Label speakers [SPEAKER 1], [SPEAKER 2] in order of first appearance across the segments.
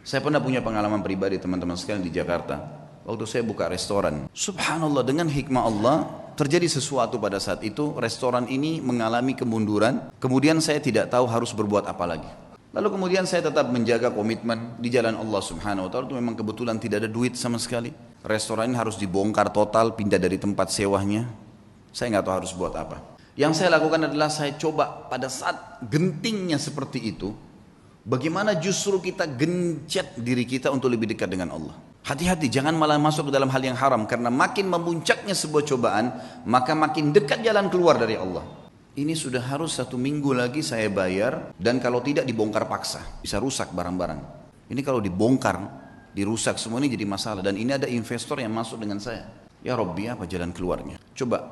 [SPEAKER 1] Saya pernah punya pengalaman pribadi teman-teman sekalian di Jakarta. Waktu saya buka restoran, subhanallah dengan hikmah Allah terjadi sesuatu pada saat itu. Restoran ini mengalami kemunduran. Kemudian saya tidak tahu harus berbuat apa lagi. Lalu kemudian saya tetap menjaga komitmen di jalan Allah subhanahu wa ta'ala. Itu memang kebetulan tidak ada duit sama sekali. Restoran ini harus dibongkar total, pindah dari tempat sewanya. Saya nggak tahu harus buat apa. Yang saya lakukan adalah saya coba pada saat gentingnya seperti itu, bagaimana justru kita gencet diri kita untuk lebih dekat dengan Allah. Hati-hati, jangan malah masuk ke dalam hal yang haram. Karena makin memuncaknya sebuah cobaan, maka makin dekat jalan keluar dari Allah. Ini sudah harus 1 minggu lagi saya bayar. Dan kalau tidak dibongkar paksa, bisa rusak barang-barang. Ini kalau dibongkar, dirusak semua, ini jadi masalah. Dan ini ada investor yang masuk dengan saya. Ya Rabbi, apa jalan keluarnya? Coba,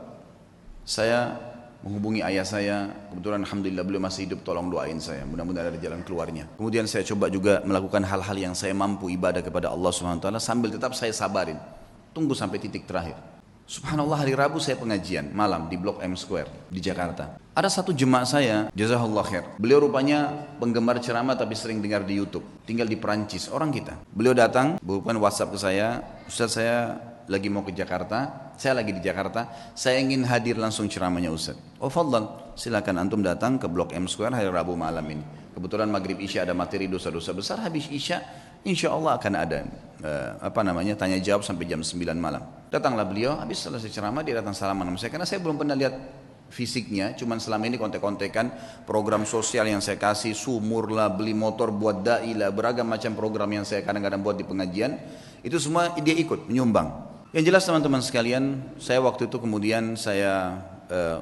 [SPEAKER 1] saya menghubungi ayah saya, kebetulan alhamdulillah beliau masih hidup, tolong doain saya, mudah-mudahan ada jalan keluarnya. Kemudian saya coba juga melakukan hal-hal yang saya mampu, ibadah kepada Allah SWT, sambil tetap saya sabarin, tunggu sampai titik terakhir. Subhanallah, hari Rabu saya pengajian malam di Blok M Square di Jakarta. Ada satu jemaah saya, jazakallah khair, beliau rupanya penggemar ceramah tapi sering dengar di YouTube, tinggal di Perancis, orang kita. Beliau datang, bukan WhatsApp ke saya, Ustaz saya lagi mau ke Jakarta, saya lagi di Jakarta, saya ingin hadir langsung ceramahnya Ustaz. Oh fadlan, silakan antum datang ke Blok M Square hari Rabu malam ini. Kebetulan maghrib isya ada materi dosa-dosa besar, habis isya insya Allah akan ada tanya jawab sampai jam 9 malam. Datanglah beliau, habis selesai ceramah dia datang salaman sama saya, karena saya belum pernah lihat fisiknya, cuman selama ini kontek-kontekan program sosial yang saya kasih, sumur lah, beli motor buat dai lah, beragam macam program yang saya kadang-kadang buat di pengajian, itu semua dia ikut menyumbang. Yang jelas teman-teman sekalian, saya waktu itu kemudian saya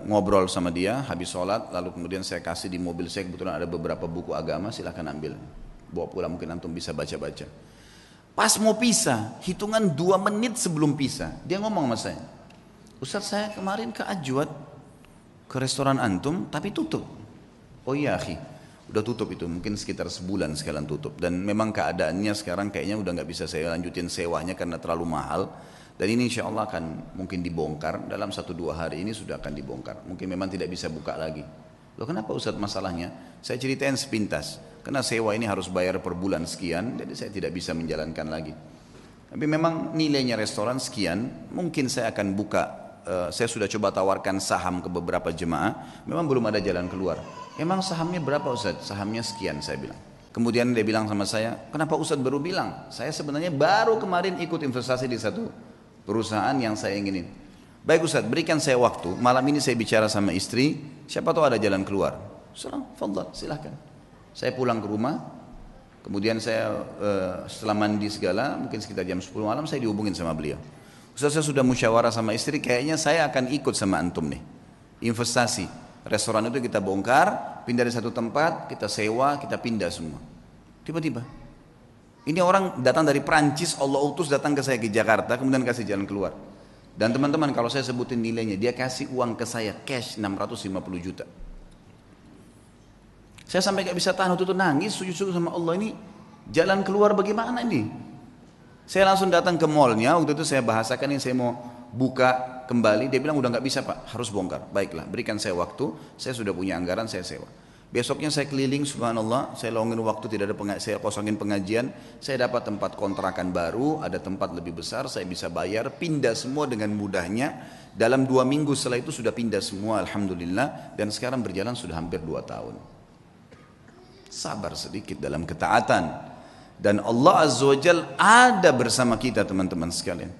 [SPEAKER 1] ngobrol sama dia habis sholat, lalu kemudian saya kasih di mobil saya, kebetulan ada beberapa buku agama, silahkan ambil, bawa pulang, mungkin antum bisa baca-baca. Pas mau pisah, hitungan 2 menit sebelum pisah, dia ngomong sama saya, Ustaz saya kemarin ke Ajwad, ke restoran antum, tapi tutup. Oh iya akhi, udah tutup itu, mungkin sekitar sebulan sekalian tutup. Dan memang keadaannya sekarang kayaknya udah gak bisa saya lanjutin sewanya karena terlalu mahal. Dan ini insya Allah akan mungkin dibongkar, dalam 1-2 hari ini sudah akan dibongkar. Mungkin memang tidak bisa buka lagi. Loh kenapa Ustaz masalahnya? Saya ceritain sepintas, karena sewa ini harus bayar per bulan sekian, jadi saya tidak bisa menjalankan lagi. Tapi memang nilainya restoran sekian, mungkin saya akan buka, saya sudah coba tawarkan saham ke beberapa jemaah, memang belum ada jalan keluar. Emang sahamnya berapa Ustaz? Sahamnya sekian, saya bilang. Kemudian dia bilang sama saya, kenapa Ustaz baru bilang? Saya sebenarnya baru kemarin ikut investasi di satu perusahaan yang saya inginin. Baik Ustaz, berikan saya waktu, malam ini saya bicara sama istri, siapa tahu ada jalan keluar. Fadhal, silahkan. Saya pulang ke rumah, kemudian saya setelah mandi segala, mungkin sekitar jam 10 malam saya dihubungin sama beliau. Ustaz saya sudah musyawarah sama istri, kayaknya saya akan ikut sama antum nih, investasi. Restoran itu kita bongkar, pindah dari satu tempat, kita sewa, kita pindah semua. Tiba-tiba ini orang datang dari Perancis, Allah utus datang ke saya ke Jakarta, kemudian kasih jalan keluar. Dan teman-teman kalau saya sebutin nilainya, dia kasih uang ke saya cash 650 juta. Saya sampai gak bisa tahan, waktu itu nangis, sujud-sujud sama Allah, ini jalan keluar bagaimana ini? Saya langsung datang ke mallnya, waktu itu saya bahasakan ini saya mau buka kembali, dia bilang udah gak bisa Pak, harus bongkar. Baiklah, berikan saya waktu, saya sudah punya anggaran, saya sewa. Besoknya saya keliling, subhanallah, saya longin waktu, tidak ada saya kosongin pengajian, saya dapat tempat kontrakan baru, ada tempat lebih besar, saya bisa bayar, pindah semua dengan mudahnya. Dalam 2 minggu setelah itu sudah pindah semua, alhamdulillah, dan sekarang berjalan sudah hampir 2 tahun. Sabar sedikit dalam ketaatan, dan Allah Azza wa Jalla ada bersama kita teman-teman sekalian.